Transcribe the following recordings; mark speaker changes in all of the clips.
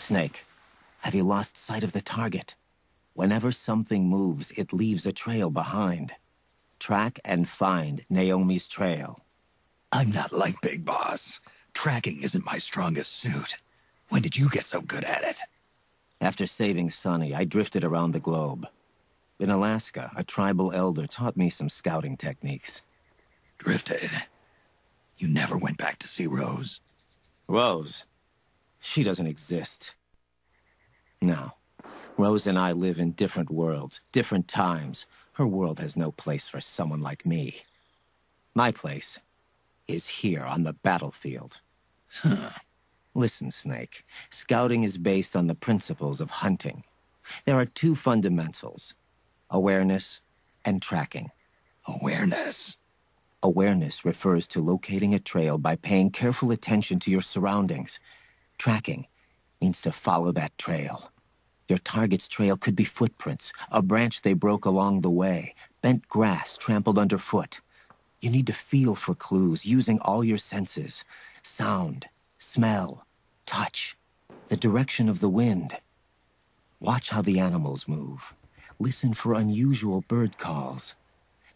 Speaker 1: Snake, have you lost sight of the target? Whenever something moves, it leaves a trail behind. Track and find Naomi's trail.
Speaker 2: I'm not like Big Boss. Tracking isn't my strongest suit. When did you get so good at it?
Speaker 1: After saving Sonny, I drifted around the globe. In Alaska, a tribal elder taught me some scouting techniques.
Speaker 2: Drifted? You never went back to see Rose?
Speaker 1: Rose? She doesn't exist. No. Rose and I live in different worlds, different times. Her world has no place for someone like me. My place is here on the battlefield.
Speaker 2: Huh.
Speaker 1: Listen, Snake. Scouting is based on the principles of hunting. There are two fundamentals: awareness and tracking.
Speaker 2: Awareness?
Speaker 1: Awareness refers to locating a trail by paying careful attention to your surroundings. Tracking means to follow that trail. Your target's trail could be footprints, a branch they broke along the way, bent grass trampled underfoot. You need to feel for clues using all your senses: sound, smell, touch, the direction of the wind. Watch how the animals move. Listen for unusual bird calls.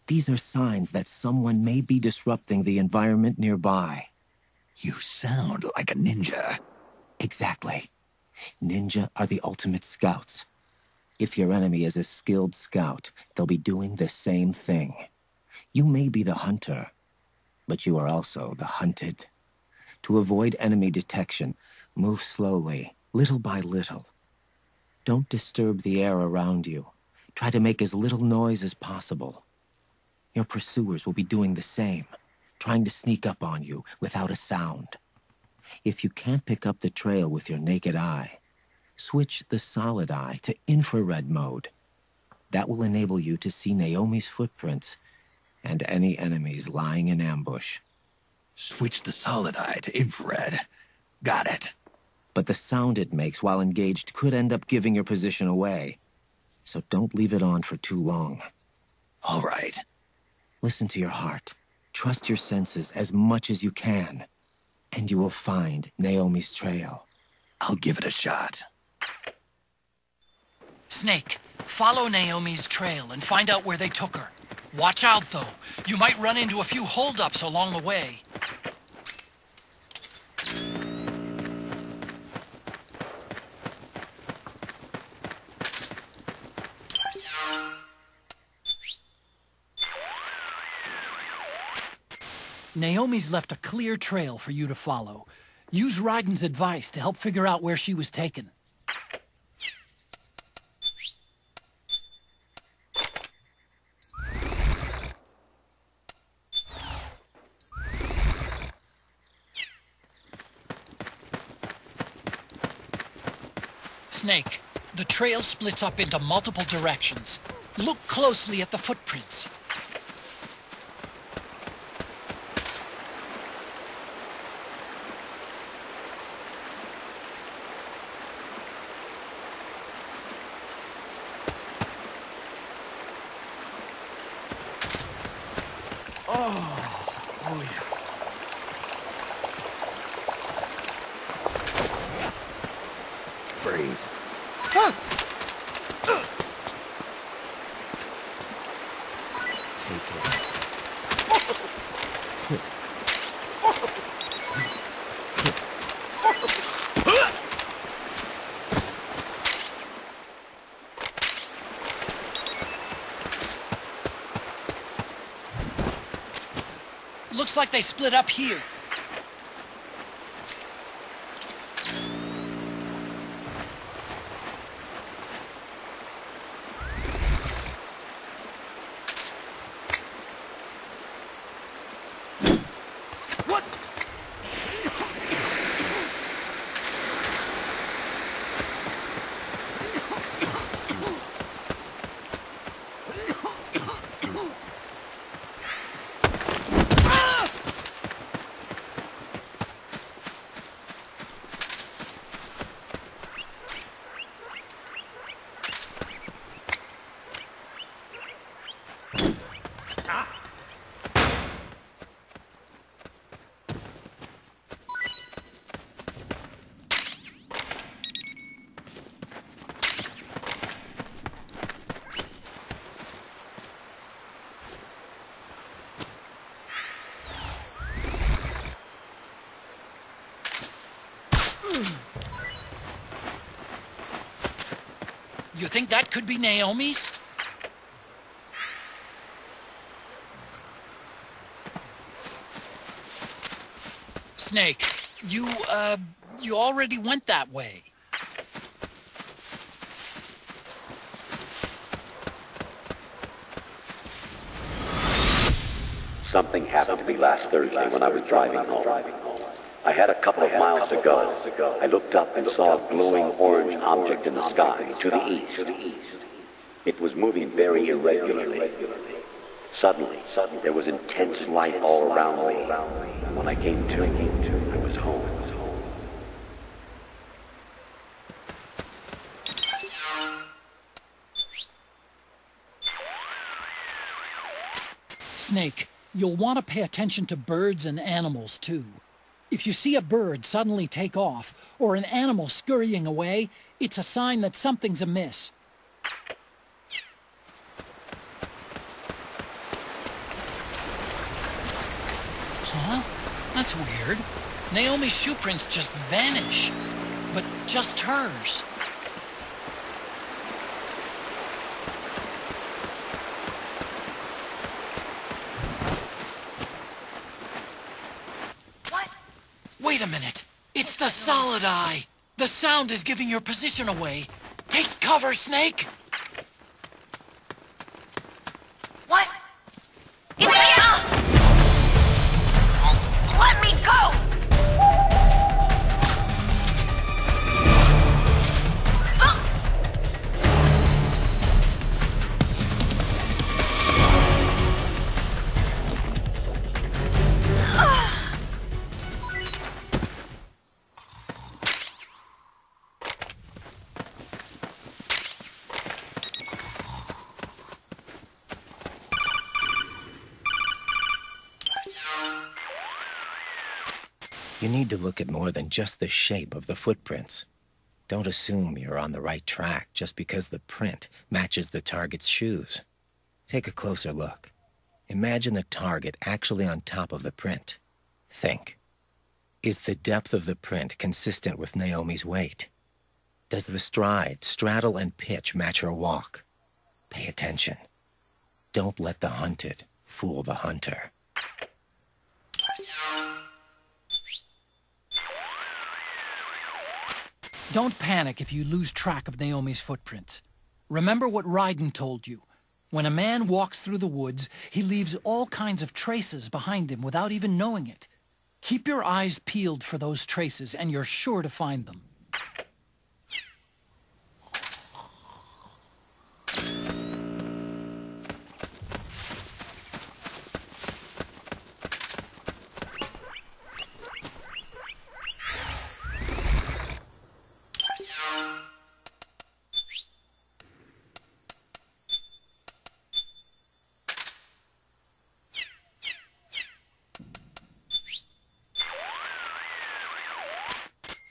Speaker 1: These are signs that someone may be disrupting the environment nearby.
Speaker 2: You sound like a ninja.
Speaker 1: Exactly. Ninja are the ultimate scouts. If your enemy is a skilled scout, they'll be doing the same thing. You may be the hunter, but you are also the hunted. To avoid enemy detection, move slowly, little by little. Don't disturb the air around you. Try to make as little noise as possible. Your pursuers will be doing the same, trying to sneak up on you without a sound. If you can't pick up the trail with your naked eye, switch the solid eye to infrared mode. That will enable you to see Naomi's footprints and any enemies lying in ambush.
Speaker 2: Switch the solid eye to infrared. Got it.
Speaker 1: But the sound it makes while engaged could end up giving your position away. So don't leave it on for too long.
Speaker 2: All right.
Speaker 1: Listen to your heart. Trust your senses as much as you can. And you will find Naomi's trail.
Speaker 2: I'll give it a shot.
Speaker 3: Snake, follow Naomi's trail and find out where they took her. Watch out, though. You might run into a few holdups along the way. Naomi's left a clear trail for you to follow. Use Raiden's advice to help figure out where she was taken. Snake, the trail splits up into multiple directions. Look closely at the footprints. Oh yeah.
Speaker 2: Freeze.
Speaker 1: Take it.
Speaker 3: Looks like they split up here. What? think that could be Naomi's? Snake, you already went that way.
Speaker 4: Something happened to me last Thursday when I was driving home. I had a couple of miles to go. I looked up and saw a glowing orange object in the sky to the east. It was moving very irregularly. Suddenly, there was intense light all around me. And when I came to, I was home.
Speaker 3: Snake, you'll want to pay attention to birds and animals, too. If you see a bird suddenly take off, or an animal scurrying away, it's a sign that something's amiss. Huh? That's weird. Naomi's shoe prints just vanish. But just hers.
Speaker 5: What?
Speaker 3: Wait a minute. It's the solid eye. The sound is giving your position away. Take cover, Snake.
Speaker 5: What? It's let me go!
Speaker 1: You need to look at more than just the shape of the footprints. Don't assume you're on the right track just because the print matches the target's shoes. Take a closer look. Imagine the target actually on top of the print. Think. Is the depth of the print consistent with Naomi's weight? Does the stride, straddle, and pitch match her walk? Pay attention. Don't let the hunted fool the hunter.
Speaker 3: Don't panic if you lose track of Naomi's footprints. Remember what Ryden told you. When a man walks through the woods, he leaves all kinds of traces behind him without even knowing it. Keep your eyes peeled for those traces, and you're sure to find them.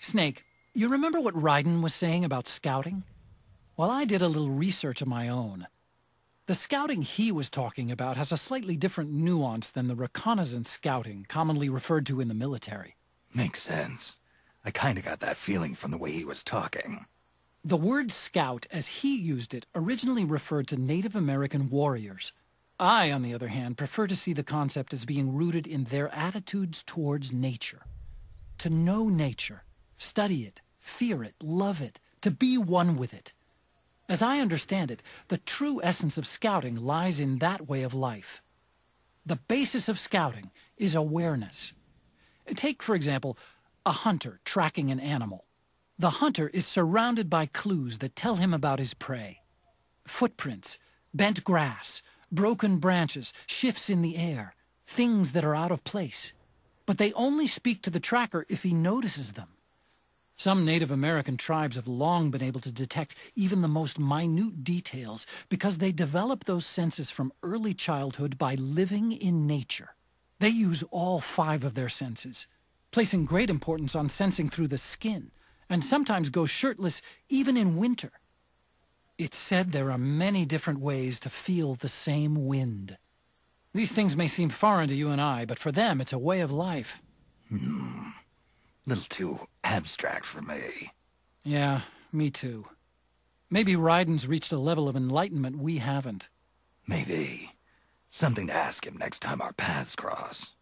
Speaker 3: Snake, you remember what Ryden was saying about scouting? Well, I did a little research of my own. The scouting he was talking about has a slightly different nuance than the reconnaissance scouting commonly referred to in the military.
Speaker 2: Makes sense. I kinda got that feeling from the way he was talking.
Speaker 3: The word scout, as he used it, originally referred to Native American warriors. I, on the other hand, prefer to see the concept as being rooted in their attitudes towards nature. To know nature, study it, fear it, love it, to be one with it. As I understand it, the true essence of scouting lies in that way of life. The basis of scouting is awareness. Take, for example, a hunter tracking an animal. The hunter is surrounded by clues that tell him about his prey. Footprints, bent grass, broken branches, shifts in the air, things that are out of place. But they only speak to the tracker if he notices them. Some Native American tribes have long been able to detect even the most minute details because they develop those senses from early childhood by living in nature. They use all 5 of their senses, placing great importance on sensing through the skin, and sometimes go shirtless even in winter. It's said there are many different ways to feel the same wind. These things may seem foreign to you and I, but for them it's a way of life.
Speaker 2: Little too abstract for me.
Speaker 3: Yeah, me too. Maybe Raiden's reached a level of enlightenment we haven't.
Speaker 2: Maybe. Something to ask him next time our paths cross.